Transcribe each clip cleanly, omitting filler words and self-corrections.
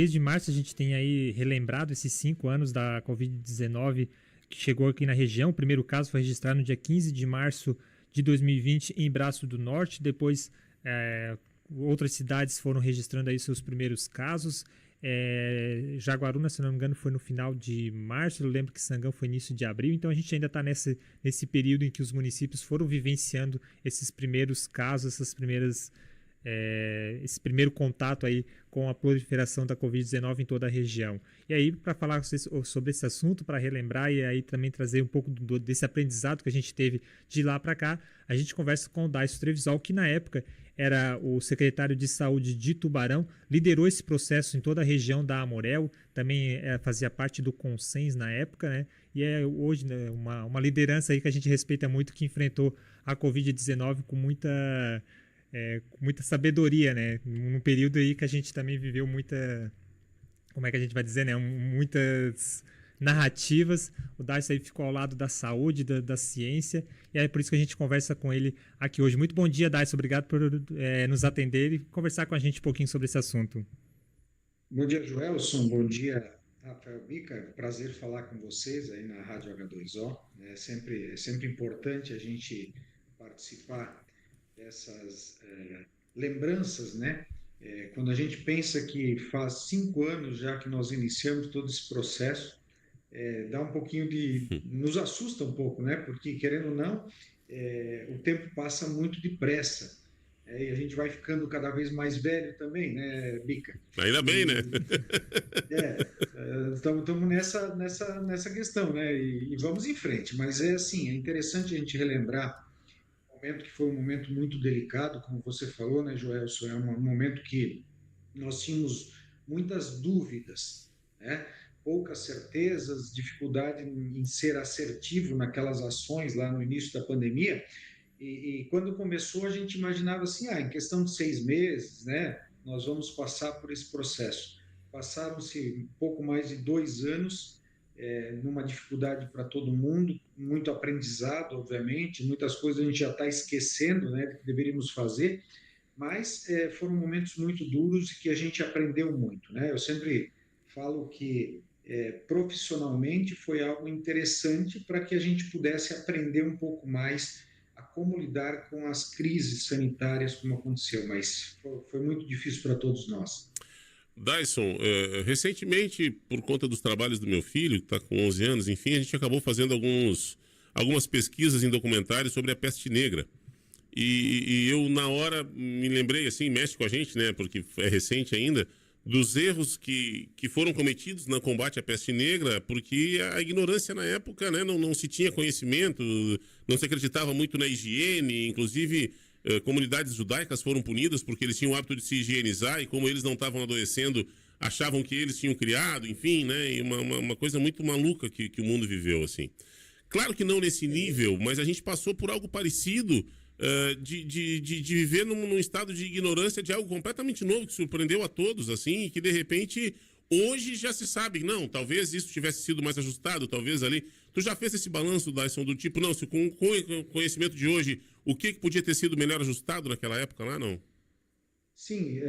Desde março a gente tem aí relembrado esses 5 anos da Covid-19 que chegou aqui na região. O primeiro caso foi registrado no dia 15 de março de 2020 em Braço do Norte. Depois, outras cidades foram registrando aí seus primeiros casos. Jaguaruna, se não me engano, foi no final de março. Eu lembro que Sangão foi início de abril. Então a gente ainda está nesse período em que os municípios foram vivenciando esses primeiros casos, esse primeiro contato aí com a proliferação da Covid-19 em toda a região. E aí, para falar sobre esse assunto, para relembrar e aí também trazer um pouco desse aprendizado que a gente teve de lá para cá, a gente conversa com o Daiso Trevisol, que na época era o secretário de saúde de Tubarão, liderou esse processo em toda a região da Amorel, também fazia parte do Consens na época, né? E é hoje, né, uma liderança aí que a gente respeita muito, que enfrentou a Covid-19 com muita sabedoria, né? Num período aí que a gente também viveu como é que a gente vai dizer, né? Muitas narrativas. O Darcy aí ficou ao lado da saúde, da ciência, e é por isso que a gente conversa com ele aqui hoje. Muito bom dia, Darcy. Obrigado por nos atender e conversar com a gente um pouquinho sobre esse assunto. Bom dia, Joelson. Bom dia, Rafael Bica. Prazer falar com vocês aí na Rádio H2O. É sempre importante a gente participar dessas lembranças, né? Quando a gente pensa que faz 5 anos já que nós iniciamos todo esse processo, dá um pouquinho nos assusta um pouco, né? Porque, querendo ou não, o tempo passa muito depressa. E a gente vai ficando cada vez mais velho também, né, Bica? Ainda bem, né? E estamos nessa questão, né? E vamos em frente. Mas é assim, é interessante a gente relembrar um momento que foi um momento muito delicado, como você falou, né, Joelson? É um momento que nós tínhamos muitas dúvidas, né? Poucas certezas, dificuldade em ser assertivo naquelas ações lá no início da pandemia. E quando começou, a gente imaginava assim, em questão de 6 meses, né, nós vamos passar por esse processo. Passaram-se um pouco mais de 2 anos, numa dificuldade para todo mundo, muito aprendizado, obviamente, muitas coisas a gente já está esquecendo, né, que deveríamos fazer, mas foram momentos muito duros e que a gente aprendeu muito, né? Eu sempre falo que profissionalmente foi algo interessante para que a gente pudesse aprender um pouco mais a como lidar com as crises sanitárias como aconteceu, mas foi muito difícil para todos nós. Dyson, recentemente, por conta dos trabalhos do meu filho, que está com 11 anos, enfim, a gente acabou fazendo algumas pesquisas em documentários sobre a peste negra. E eu, na hora, me lembrei, assim, mexe com a gente, né, porque é recente ainda, dos erros que foram cometidos no combate à peste negra, porque a ignorância na época, né, não se tinha conhecimento, não se acreditava muito na higiene, inclusive comunidades judaicas foram punidas porque eles tinham o hábito de se higienizar e como eles não estavam adoecendo, achavam que eles tinham criado, enfim, né, e uma coisa muito maluca que o mundo viveu, assim. Claro que não nesse nível, mas a gente passou por algo parecido, de viver num estado de ignorância de algo completamente novo, que surpreendeu a todos, assim, e que de repente, hoje já se sabe, não, talvez isso tivesse sido mais ajustado, talvez ali. Tu já fez esse balanço, Dyson, do tipo, não, se com o conhecimento de hoje, o que podia ter sido melhor ajustado naquela época lá, não? Sim,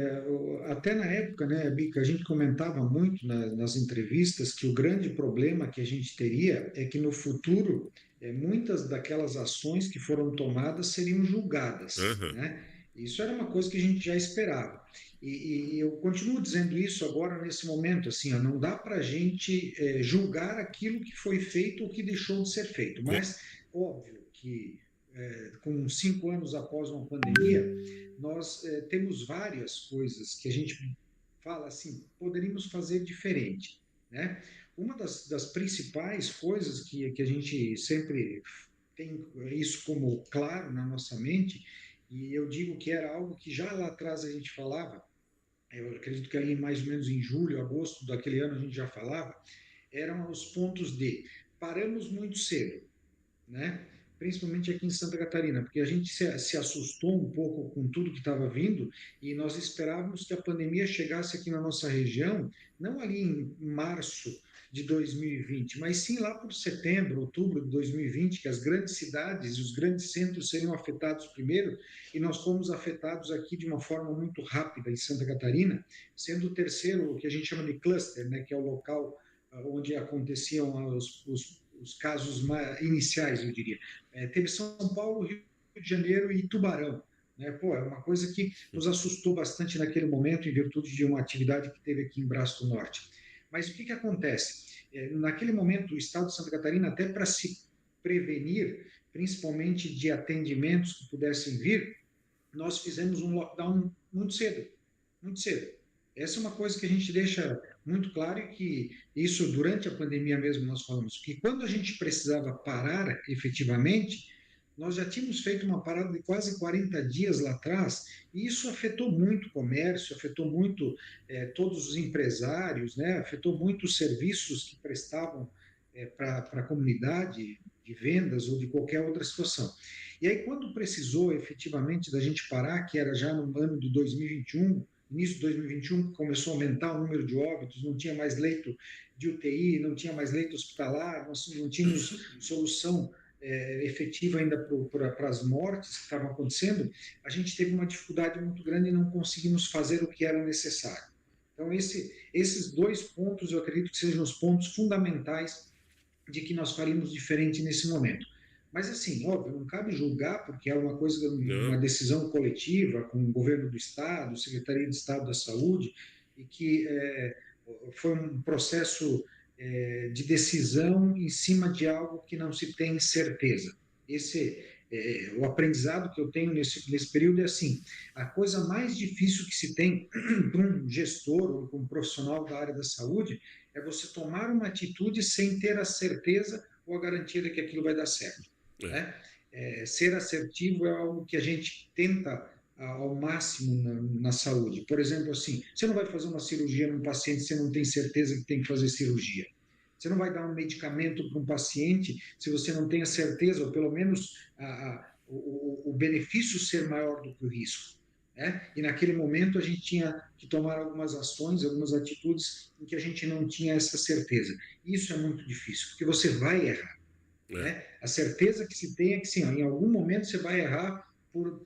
até na época, né, Bica, a gente comentava muito nas entrevistas que o grande problema que a gente teria é que no futuro muitas daquelas ações que foram tomadas seriam julgadas, Aham. né? Isso era uma coisa que a gente já esperava. E eu continuo dizendo isso agora nesse momento, assim, ó, não dá para a gente julgar aquilo que foi feito ou que deixou de ser feito, Co- mas óbvio que com 5 anos após uma pandemia nós temos várias coisas que a gente fala assim, poderíamos fazer diferente, né? Uma das principais coisas que a gente sempre tem isso como claro na nossa mente, e eu digo que era algo que já lá atrás a gente falava, eu acredito que ali mais ou menos em julho, agosto daquele ano a gente já falava, eram os pontos de paramos muito cedo, né? principalmente aqui em Santa Catarina, porque a gente se assustou um pouco com tudo que estava vindo e nós esperávamos que a pandemia chegasse aqui na nossa região, não ali em março de 2020, mas sim lá por setembro, outubro de 2020, que as grandes cidades e os grandes centros seriam afetados primeiro, e nós fomos afetados aqui de uma forma muito rápida em Santa Catarina, sendo o terceiro, o que a gente chama de cluster, né, que é o local onde aconteciam os casos iniciais, eu diria. Teve São Paulo, Rio de Janeiro e Tubarão. Né? Pô, é uma coisa que nos assustou bastante naquele momento, em virtude de uma atividade que teve aqui em Braço do Norte. Mas o que acontece? Naquele momento, o Estado de Santa Catarina, até para se prevenir, principalmente de atendimentos que pudessem vir, nós fizemos um lockdown muito cedo, muito cedo. Essa é uma coisa que a gente deixa muito claro e que isso durante a pandemia mesmo nós falamos, que quando a gente precisava parar efetivamente, nós já tínhamos feito uma parada de quase 40 dias lá atrás, e isso afetou muito o comércio, afetou muito todos os empresários, né? Afetou muito os serviços que prestavam para a comunidade de vendas ou de qualquer outra situação. E aí, quando precisou efetivamente da gente parar, que era já no ano de 2021, início de 2021, começou a aumentar o número de óbitos, não tinha mais leito de UTI, não tinha mais leito hospitalar, nós não tínhamos solução efetiva ainda para as mortes que estavam acontecendo, a gente teve uma dificuldade muito grande e não conseguimos fazer o que era necessário. Então, esses dois pontos, eu acredito que sejam os pontos fundamentais de que nós faríamos diferente nesse momento. Mas, assim, óbvio, não cabe julgar, porque é uma coisa, uma decisão coletiva com o governo do Estado, Secretaria de Estado da Saúde, e que foi um processo de decisão em cima de algo que não se tem certeza. O aprendizado que eu tenho nesse período é assim, a coisa mais difícil que se tem para um gestor ou para um profissional da área da saúde é você tomar uma atitude sem ter a certeza ou a garantia de que aquilo vai dar certo. Né? Ser assertivo é algo que a gente tenta ao máximo na saúde. Por exemplo, assim, você não vai fazer uma cirurgia num paciente se você não tem certeza que tem que fazer cirurgia. Você não vai dar um medicamento para um paciente se você não tem a certeza, ou pelo menos o benefício ser maior do que o risco. Né? E naquele momento a gente tinha que tomar algumas ações, algumas atitudes em que a gente não tinha essa certeza. Isso é muito difícil, porque você vai errar. Né? A certeza que se tem é que, sim, em algum momento você vai errar por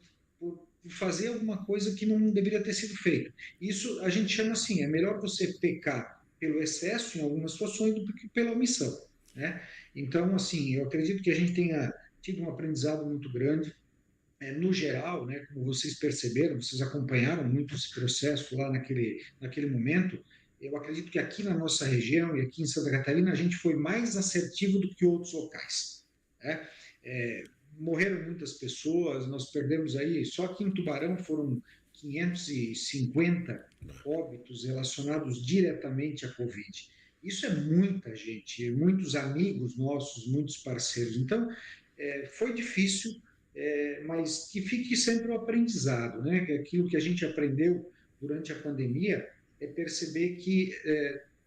fazer alguma coisa que não deveria ter sido feita. Isso a gente chama assim, é melhor você pecar pelo excesso em algumas situações do que pela omissão. Né? Então, assim, eu acredito que a gente tenha tido um aprendizado muito grande. No geral, né, como vocês perceberam, vocês acompanharam muito esse processo lá naquele momento, eu acredito que aqui na nossa região e aqui em Santa Catarina a gente foi mais assertivo do que outros locais. Né? Morreram muitas pessoas, nós perdemos aí, só aqui em Tubarão foram 550 óbitos relacionados diretamente à Covid. Isso é muita gente, muitos amigos nossos, muitos parceiros. Então, foi difícil, mas que fique sempre o aprendizado, né? Aquilo que a gente aprendeu durante a pandemia é perceber que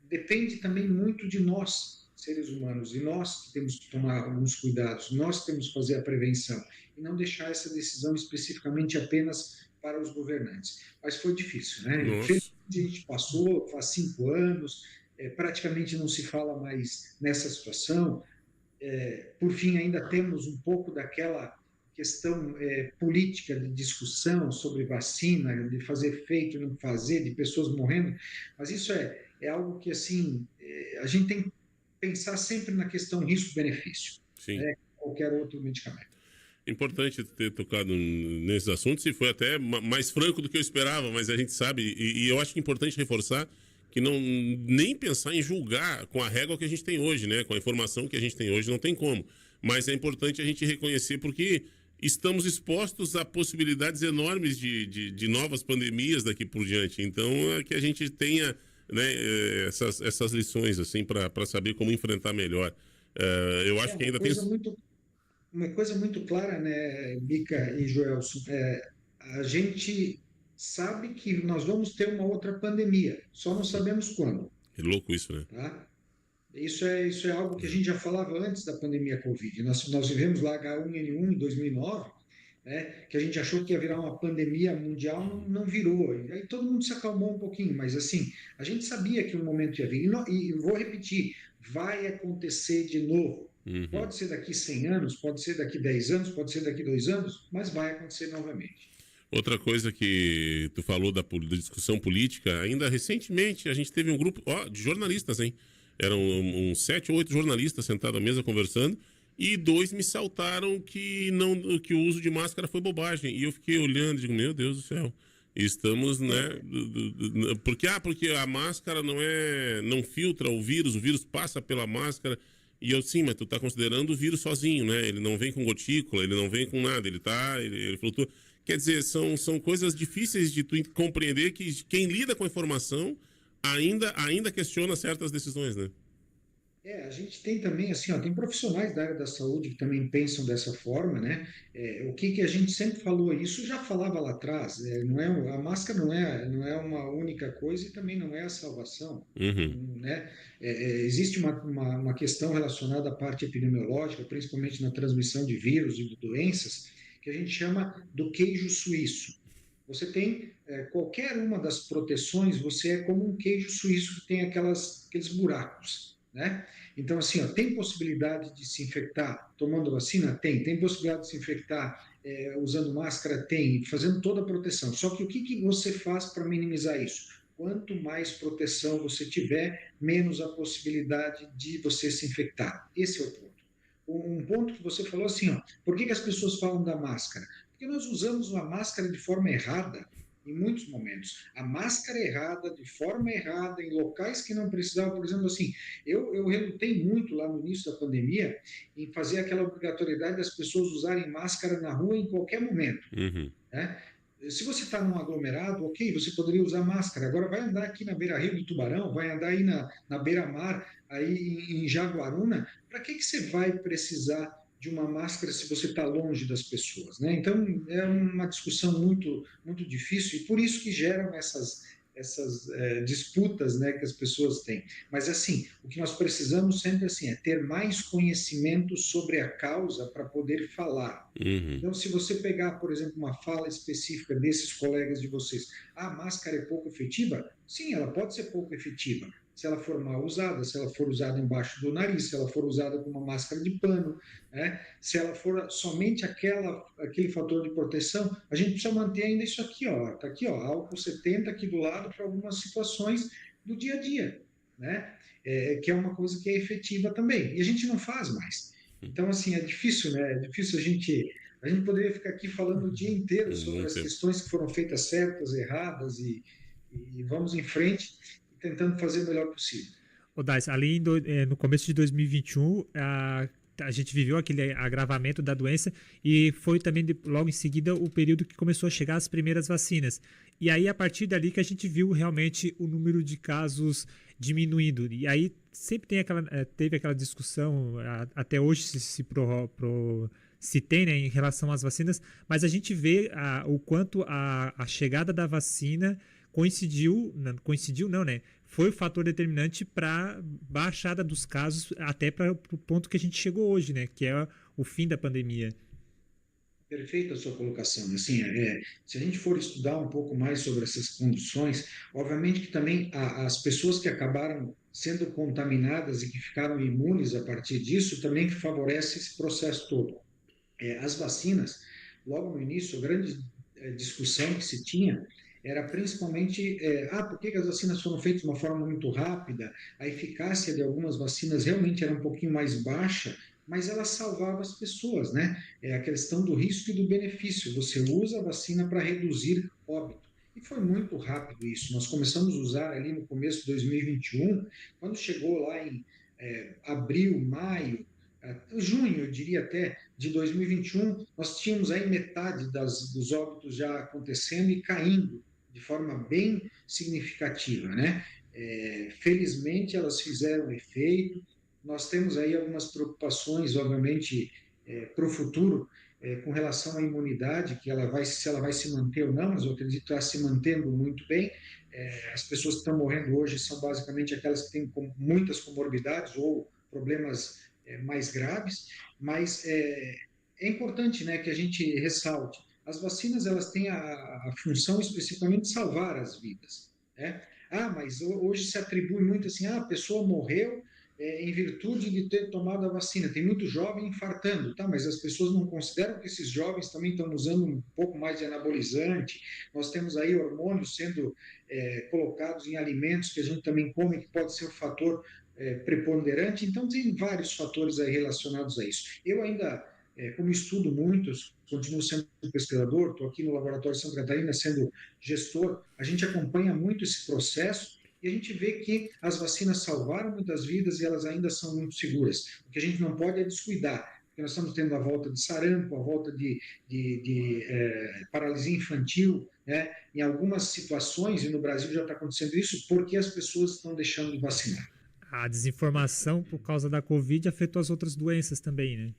depende também muito de nós, seres humanos, e nós que temos que tomar alguns cuidados, nós temos que fazer a prevenção e não deixar essa decisão especificamente apenas para os governantes. Mas foi difícil, né? Infelizmente a gente passou, faz 5 anos, praticamente não se fala mais nessa situação. Por fim, ainda temos um pouco daquela questão política de discussão sobre vacina, de fazer feito e não fazer, de pessoas morrendo, mas isso é algo que, assim, a gente tem que pensar sempre na questão risco-benefício, né, qualquer outro medicamento. Importante ter tocado nesses assuntos e foi até mais franco do que eu esperava, mas a gente sabe, e eu acho que é importante reforçar que nem pensar em julgar com a régua que a gente tem hoje, né, com a informação que a gente tem hoje, não tem como, mas é importante a gente reconhecer porque estamos expostos a possibilidades enormes de novas pandemias daqui por diante. Então, é que a gente tenha, né, essas lições assim para saber como enfrentar melhor. Eu acho que ainda tem... Uma coisa muito clara, né, Bica e Joelson, a gente sabe que nós vamos ter uma outra pandemia, só não sabemos quando. É louco isso, né? Tá? Isso é algo que a gente já falava antes da pandemia Covid. Nós vivemos lá H1N1 em 2009, né, que a gente achou que ia virar uma pandemia mundial, não virou. E aí todo mundo se acalmou um pouquinho, mas assim, a gente sabia que um momento ia vir. E vou repetir, vai acontecer de novo. Uhum. Pode ser daqui 100 anos, pode ser daqui 10 anos, pode ser daqui 2 anos, mas vai acontecer novamente. Outra coisa que tu falou da discussão política, ainda recentemente a gente teve um grupo de jornalistas, hein? Eram uns 7 ou 8 jornalistas sentados à mesa conversando e 2 me saltaram que não que o uso de máscara foi bobagem. E eu fiquei olhando e digo, meu Deus do céu, estamos, né? Porque a máscara não filtra o vírus passa pela máscara. E eu, sim, mas tu tá considerando o vírus sozinho, né? Ele não vem com gotícula, ele não vem com nada, ele flutua. Quer dizer, são coisas difíceis de tu compreender que quem lida com a informação ainda questiona certas decisões, né? A gente tem também, assim, ó, tem profissionais da área da saúde que também pensam dessa forma, né? O que que a gente sempre falou, isso já falava lá atrás, não é, a máscara não é uma única coisa e também não é a salvação, Uhum, né? Existe uma questão relacionada à parte epidemiológica, principalmente na transmissão de vírus e de doenças, que a gente chama do queijo suíço. Você tem qualquer uma das proteções, você é como um queijo suíço que tem aqueles buracos, né? Então, assim, ó, tem possibilidade de se infectar tomando vacina? Tem. Tem possibilidade de se infectar usando máscara? Tem. Fazendo toda a proteção. Só que o que você faz para minimizar isso? Quanto mais proteção você tiver, menos a possibilidade de você se infectar. Esse é o ponto. Um ponto que você falou assim, ó, por que as pessoas falam da máscara? Porque nós usamos uma máscara de forma errada em muitos momentos. A máscara errada, de forma errada, em locais que não precisavam, por exemplo, assim, eu relutei muito lá no início da pandemia em fazer aquela obrigatoriedade das pessoas usarem máscara na rua em qualquer momento, uhum. né? Se você está num aglomerado, ok, você poderia usar máscara. Agora vai andar aqui na beira-rio do Tubarão, vai andar aí na beira-mar, aí em Jaguaruna, para que você vai precisar de uma máscara se você está longe das pessoas, né? Então é uma discussão muito difícil e por isso que geram essas disputas, né, que as pessoas têm. Mas assim, o que nós precisamos sempre assim é ter mais conhecimento sobre a causa para poder falar. Uhum. Então, se você pegar, por exemplo, uma fala específica desses colegas de vocês, a máscara é pouco efetiva? Sim, ela pode ser pouco efetiva. Se ela for mal usada, se ela for usada embaixo do nariz, se ela for usada com uma máscara de pano, né? Se ela for somente aquele fator de proteção, a gente precisa manter ainda isso aqui, ó. Tá aqui, ó, álcool 70 aqui do lado para algumas situações do dia a dia, né? Que é uma coisa que é efetiva também. E a gente não faz mais. Então, assim, é difícil, né? É difícil a gente poderia ficar aqui falando o dia inteiro sobre Muito as tempo. questões que foram feitas certas, erradas, e vamos em frente, tentando fazer o melhor possível. O Dais, ali no começo de 2021, a gente viveu aquele agravamento da doença e foi também logo em seguida o período que começou a chegar as primeiras vacinas. E aí, a partir dali que a gente viu realmente o número de casos diminuindo. E aí sempre teve aquela discussão, até hoje se tem, né, em relação às vacinas, mas a gente vê o quanto a chegada da vacina coincidiu não, né? Foi o fator determinante para baixada dos casos até para o ponto que a gente chegou hoje, né? Que é o fim da pandemia. Perfeita a sua colocação. Assim, se a gente for estudar um pouco mais sobre essas condições, obviamente que também as pessoas que acabaram sendo contaminadas e que ficaram imunes a partir disso também favorece esse processo todo. As vacinas, logo no início, a grande discussão que se tinha era principalmente, por que as vacinas foram feitas de uma forma muito rápida, a eficácia de algumas vacinas realmente era um pouquinho mais baixa, mas ela salvava as pessoas, né? É a questão do risco e do benefício. Você usa a vacina para reduzir óbito. E foi muito rápido isso. Nós começamos a usar ali no começo de 2021, quando chegou lá em abril, maio, junho, eu diria até, de 2021, nós tínhamos aí metade dos óbitos já acontecendo e caindo de forma bem significativa, né? Felizmente elas fizeram efeito. Nós temos aí algumas preocupações, obviamente, para o futuro, com relação à imunidade, se ela vai se manter ou não, mas eu acredito que está se mantendo muito bem, As pessoas que estão morrendo hoje são basicamente aquelas que têm muitas comorbidades ou problemas mais graves, mas é importante, né, que a gente ressalte. As vacinas, elas têm a função especificamente de salvar as vidas, né? Mas hoje se atribui muito assim, a pessoa morreu em virtude de ter tomado a vacina. Tem muito jovem infartando, tá? Mas as pessoas não consideram que esses jovens também estão usando um pouco mais de anabolizante. Nós temos aí hormônios sendo colocados em alimentos que a gente também come, que pode ser um fator preponderante. Então, tem vários fatores aí relacionados a isso. Eu ainda, como estudo muitos, continuo sendo pesquisador, estou aqui no Laboratório Santa Catarina sendo gestor, a gente acompanha muito esse processo e a gente vê que as vacinas salvaram muitas vidas e elas ainda são muito seguras. O que a gente não pode é descuidar, porque nós estamos tendo a volta de sarampo, a volta de paralisia infantil, né? Em algumas situações, e no Brasil já está acontecendo isso, porque as pessoas estão deixando de vacinar. A desinformação por causa da Covid afetou as outras doenças também, né?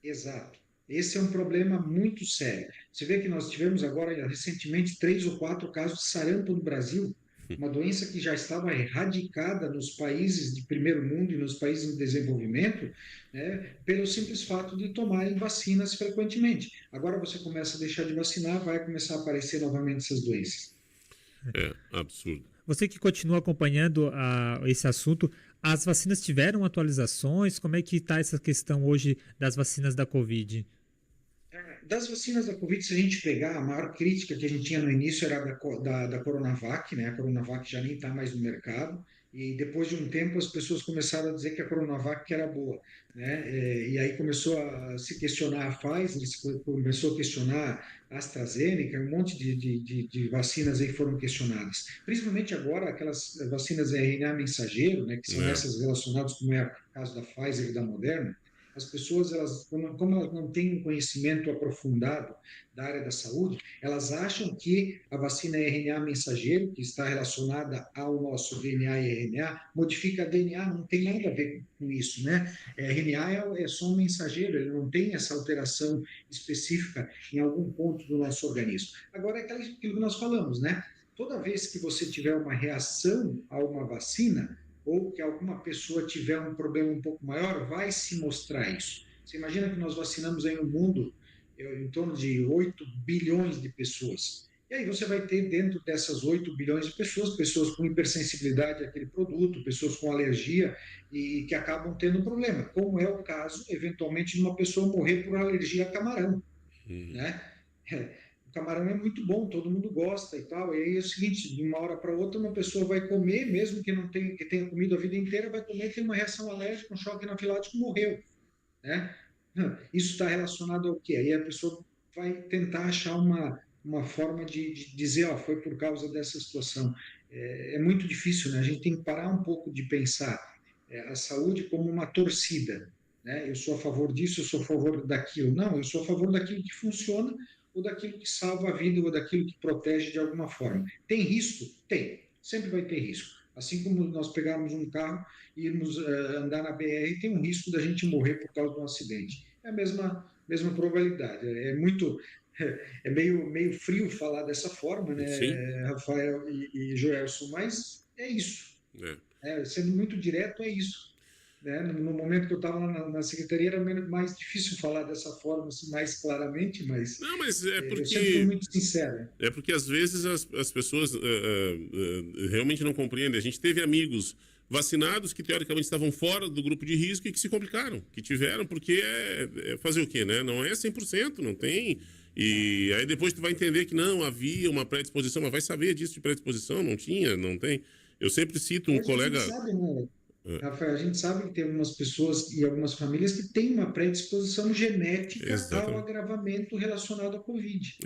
Exato. Esse é um problema muito sério. Você vê que nós tivemos agora, recentemente, 3 ou 4 casos de sarampo no Brasil, uma doença que já estava erradicada nos países de primeiro mundo e nos países em desenvolvimento, né, pelo simples fato de tomarem vacinas frequentemente. Agora você começa a deixar de vacinar, vai começar a aparecer novamente essas doenças. É absurdo. Você que continua acompanhando esse assunto, as vacinas tiveram atualizações? Como é que está essa questão hoje das vacinas da Covid? Das vacinas da Covid, se a gente pegar, a maior crítica que a gente tinha no início era da Coronavac, né? A Coronavac já nem está mais no mercado, e depois de um tempo as pessoas começaram a dizer que a Coronavac era boa, né? E aí começou a se questionar a Pfizer, começou a questionar a AstraZeneca, um monte de vacinas aí foram questionadas. Principalmente agora, aquelas vacinas RNA mensageiro, né? Que são essas relacionadas, como é o caso da Pfizer e da Moderna. As pessoas, como elas não têm um conhecimento aprofundado da área da saúde, elas acham que a vacina RNA mensageiro, que está relacionada ao nosso DNA e RNA, modifica DNA, não tem nada a ver com isso, né? RNA é só um mensageiro, ele não tem essa alteração específica em algum ponto do nosso organismo. Agora, é aquilo que nós falamos, né? Toda vez que você tiver uma reação a uma vacina, ou que alguma pessoa tiver um problema um pouco maior, vai se mostrar isso. Você imagina que nós vacinamos aí no mundo em torno de 8 bilhões de pessoas. E aí você vai ter dentro dessas 8 bilhões de pessoas, pessoas com hipersensibilidade àquele produto, pessoas com alergia e que acabam tendo problema, como é o caso, eventualmente, de uma pessoa morrer por alergia a camarão, né? O camarão é muito bom, todo mundo gosta e tal. E aí é o seguinte, de uma hora para outra, uma pessoa vai comer, mesmo que não tenha, que tenha comido a vida inteira, vai comer, tem uma reação alérgica, um choque anafilático, morreu, né? Isso está relacionado ao quê? Aí a pessoa vai tentar achar uma forma de dizer, ó, foi por causa dessa situação. É muito difícil, né? A gente tem que parar um pouco de pensar a saúde como uma torcida, né? Eu sou a favor disso, eu sou a favor daquilo. Não, eu sou a favor daquilo que funciona ou daquilo que salva a vida ou daquilo que protege de alguma forma. Tem risco? Tem. Sempre vai ter risco. Assim como nós pegarmos um carro e irmos andar na BR, tem um risco da gente morrer por causa de um acidente. É a mesma probabilidade. É meio frio falar dessa forma, né, Rafael e Joelson, mas é isso. Sendo muito direto, é isso. Né? No momento que eu estava na secretaria era mais difícil falar dessa forma, assim, mais claramente, mas, não, mas é porque, eu sempre fui muito sincero. É porque às vezes as pessoas realmente não compreendem. A gente teve amigos vacinados que teoricamente estavam fora do grupo de risco e que se complicaram, que tiveram, porque fazer o quê, né? Não é 100%, não tem. E aí depois tu vai entender que não, havia uma predisposição, mas vai saber disso de predisposição? Não tinha, não tem. Eu sempre cito um colega... A gente sabe, né? Rafael, a gente sabe que tem algumas pessoas e algumas famílias que têm uma predisposição genética ao agravamento relacionado à Covid.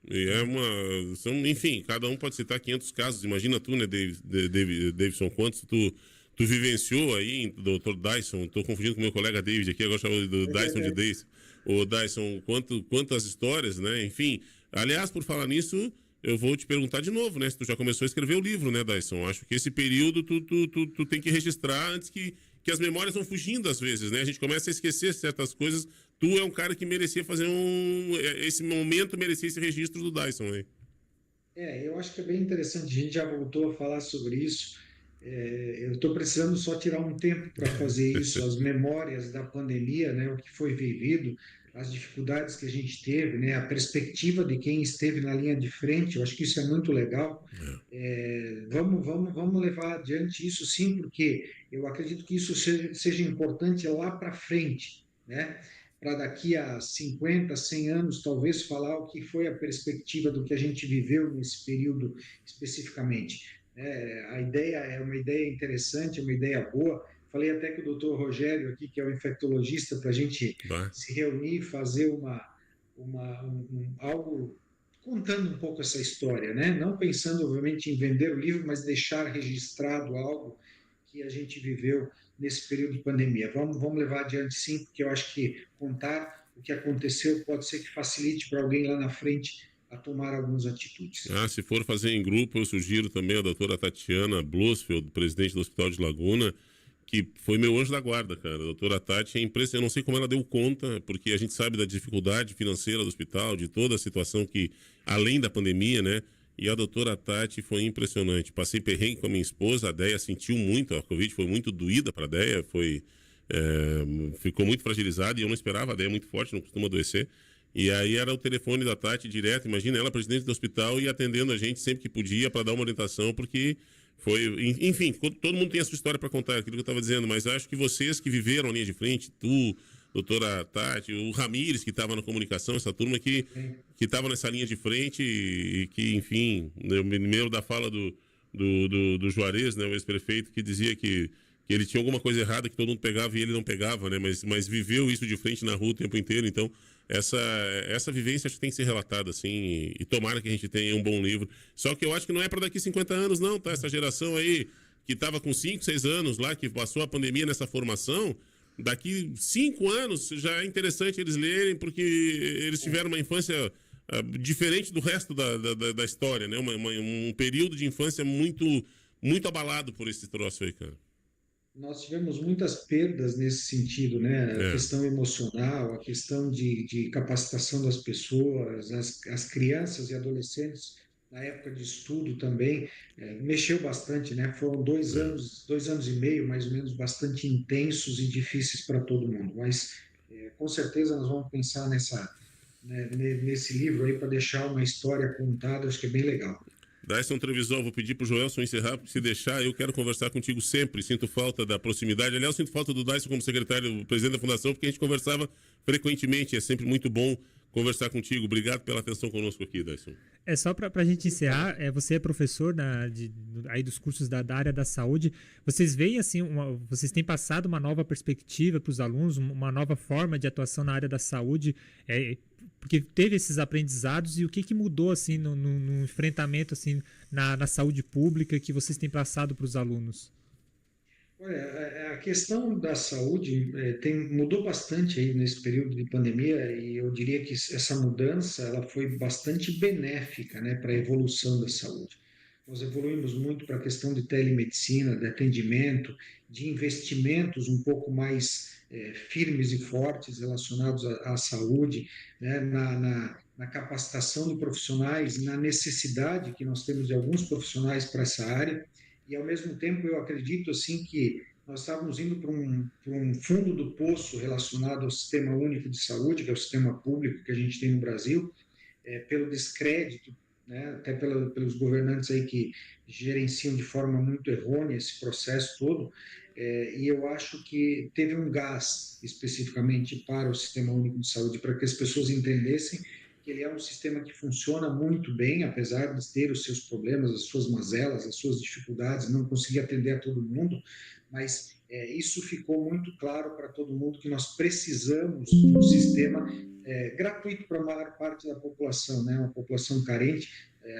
E enfim, cada um pode citar 500 casos. Imagina tu, né, Davidson, quantos tu vivenciou aí, doutor Dyson? Estou confundindo com meu colega David aqui, agora chamo do Dyson de Davidson. O Dyson, quantas histórias, né? Enfim, aliás, por falar nisso, eu vou te perguntar de novo, né? Se tu já começou a escrever o livro, né, Dyson? Acho que esse período tu tem que registrar antes que as memórias vão fugindo às vezes, né? A gente começa a esquecer certas coisas. Tu é um cara que merecia fazer esse momento merecia esse registro do Dyson aí. Eu acho que é bem interessante, a gente já voltou a falar sobre isso. Eu estou precisando só tirar um tempo para fazer isso, as memórias da pandemia, né, o que foi vivido, as dificuldades que a gente teve, né, a perspectiva de quem esteve na linha de frente, eu acho que isso é muito legal. Vamos levar adiante isso sim, porque eu acredito que isso seja importante lá para frente, né? Para daqui a 50, 100 anos, talvez falar o que foi a perspectiva do que a gente viveu nesse período especificamente. A ideia é uma ideia interessante, é uma ideia boa. Falei até com o doutor Rogério aqui, que é o infectologista, para a gente Bah. se reunir, fazer algo contando um pouco essa história, né? Não pensando, obviamente, em vender o livro, mas deixar registrado algo que a gente viveu nesse período de pandemia. Vamos levar adiante sim, porque eu acho que contar o que aconteceu pode ser que facilite para alguém lá na frente a tomar algumas atitudes. Se for fazer em grupo, eu sugiro também a doutora Tatiana Blossfield, presidente do Hospital de Laguna, que foi meu anjo da guarda, cara. A doutora Tati é impressionante. Eu não sei como ela deu conta, porque a gente sabe da dificuldade financeira do hospital, de toda a situação que, além da pandemia, né? E a doutora Tati foi impressionante. Passei perrengue com a minha esposa, a Deia sentiu muito, a Covid foi muito doída para a Deia, ficou muito fragilizada e eu não esperava, a Deia é muito forte, não costuma adoecer. E aí era o telefone da Tati direto, imagina ela, presidente do hospital, e atendendo a gente sempre que podia para dar uma orientação, porque enfim, todo mundo tem a sua história para contar, aquilo que eu estava dizendo, mas acho que vocês que viveram a linha de frente, tu, doutora Tati, o Ramires, que estava na comunicação, essa turma que estava nessa linha de frente e que, enfim, eu me lembro da fala do Juarez, né, o ex-prefeito, que dizia que ele tinha alguma coisa errada que todo mundo pegava e ele não pegava, né, mas viveu isso de frente na rua o tempo inteiro, então essa vivência acho que tem que ser relatada, assim, e tomara que a gente tenha um bom livro. Só que eu acho que não é para daqui 50 anos, não, tá? Essa geração aí que estava com 5, 6 anos lá, que passou a pandemia nessa formação, daqui 5 anos já é interessante eles lerem, porque eles tiveram uma infância diferente do resto da história, né? Um período de infância muito abalado por esse troço aí, cara. Nós tivemos muitas perdas nesse sentido, né? A É, questão emocional, a questão de capacitação das pessoas, as crianças e adolescentes na época de estudo também, mexeu bastante, né? Foram é. 2 anos e meio, mais ou menos, bastante intensos e difíceis para todo mundo. Mas com certeza nós vamos pensar nesse livro aí para deixar uma história contada, acho que é bem legal. Dyson Trevisol, vou pedir pro Joelson encerrar, porque se deixar, eu quero conversar contigo sempre. Sinto falta da proximidade. Aliás, sinto falta do Dyson como secretário, presidente da fundação, porque a gente conversava frequentemente. É sempre muito bom conversar contigo. Obrigado pela atenção conosco aqui, Dyson. Só para a gente encerrar, você é professor aí dos cursos da área da saúde. Vocês veem assim, vocês têm passado uma nova perspectiva para os alunos, uma nova forma de atuação na área da saúde, porque teve esses aprendizados e o que mudou assim no enfrentamento assim na saúde pública que vocês têm passado para os alunos? Olha, a questão da saúde mudou bastante aí nesse período de pandemia e eu diria que essa mudança ela foi bastante benéfica, né, para a evolução da saúde. Nós evoluímos muito para a questão de telemedicina, de atendimento, de investimentos um pouco mais firmes e fortes relacionados à saúde, né, na capacitação de profissionais, na necessidade que nós temos de alguns profissionais para essa área e ao mesmo tempo eu acredito assim que nós estávamos indo para um fundo do poço relacionado ao Sistema Único de Saúde, que é o sistema público que a gente tem no Brasil, pelo descrédito, né, até pelos governantes aí que gerenciam de forma muito errônea esse processo todo, e eu acho que teve um gás especificamente para o Sistema Único de Saúde, para que as pessoas entendessem que ele é um sistema que funciona muito bem, apesar de ter os seus problemas, as suas mazelas, as suas dificuldades, não conseguir atender a todo mundo, mas isso ficou muito claro para todo mundo que nós precisamos de um sistema gratuito para a maior parte da população, né? Uma população carente.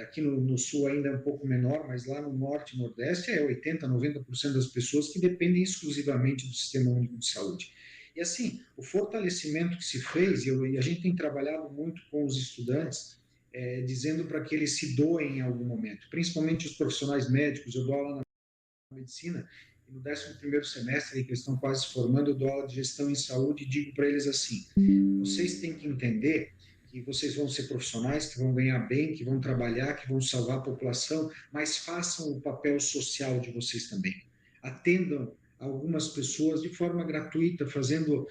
Aqui no sul ainda é um pouco menor, mas lá no norte e nordeste 80%, 90% das pessoas que dependem exclusivamente do Sistema Único de Saúde. E assim, o fortalecimento que se fez, e a gente tem trabalhado muito com os estudantes, dizendo para que eles se doem em algum momento, principalmente os profissionais médicos. Eu dou aula na medicina, e no 11º semestre, que eles estão quase se formando, eu dou aula de gestão em saúde e digo para eles assim: vocês têm que entender que vocês vão ser profissionais, que vão ganhar bem, que vão trabalhar, que vão salvar a população, mas façam o papel social de vocês também. Atendam algumas pessoas de forma gratuita, fazendo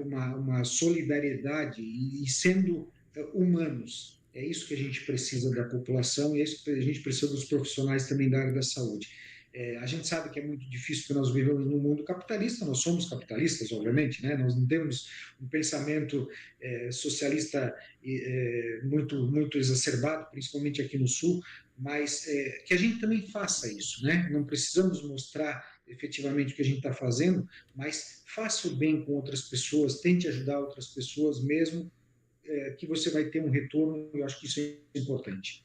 uma solidariedade e sendo humanos. É isso que a gente precisa da população e é isso que a gente precisa dos profissionais também da área da saúde. A gente sabe que é muito difícil porque nós vivemos num mundo capitalista, nós somos capitalistas, obviamente, né? Nós não temos um pensamento socialista muito exacerbado, principalmente aqui no Sul, mas que a gente também faça isso, né? Não precisamos mostrar efetivamente o que a gente está fazendo, mas faça o bem com outras pessoas, tente ajudar outras pessoas mesmo, que você vai ter um retorno, eu acho que isso é importante.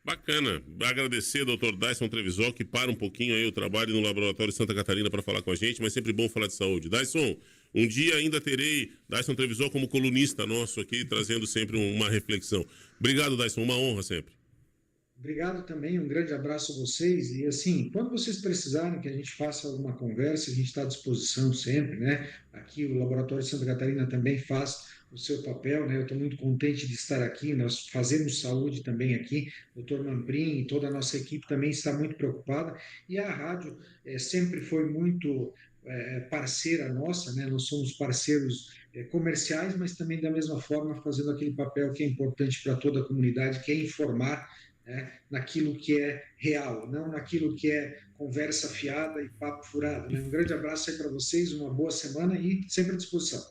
Bacana. Agradecer, doutor Dyson Trevisoc, que para um pouquinho aí o trabalho no Laboratório Santa Catarina para falar com a gente, mas sempre bom falar de saúde. Dyson, um dia ainda terei Dyson Trevisoc como colunista nosso aqui, trazendo sempre uma reflexão. Obrigado, Dyson, uma honra sempre. Obrigado também, um grande abraço a vocês. E assim, quando vocês precisarem que a gente faça alguma conversa, a gente está à disposição sempre, né? Aqui o Laboratório Santa Catarina também faz o seu papel, né? Eu estou muito contente de estar aqui, nós fazemos saúde também aqui, o Dr. Mamprim e toda a nossa equipe também está muito preocupada, e a rádio sempre foi muito parceira nossa, né? Nós somos parceiros comerciais, mas também da mesma forma fazendo aquele papel que é importante para toda a comunidade, que é informar, naquilo que é real, não naquilo que é conversa fiada e papo furado. Né? Um grande abraço aí para vocês, uma boa semana e sempre à disposição.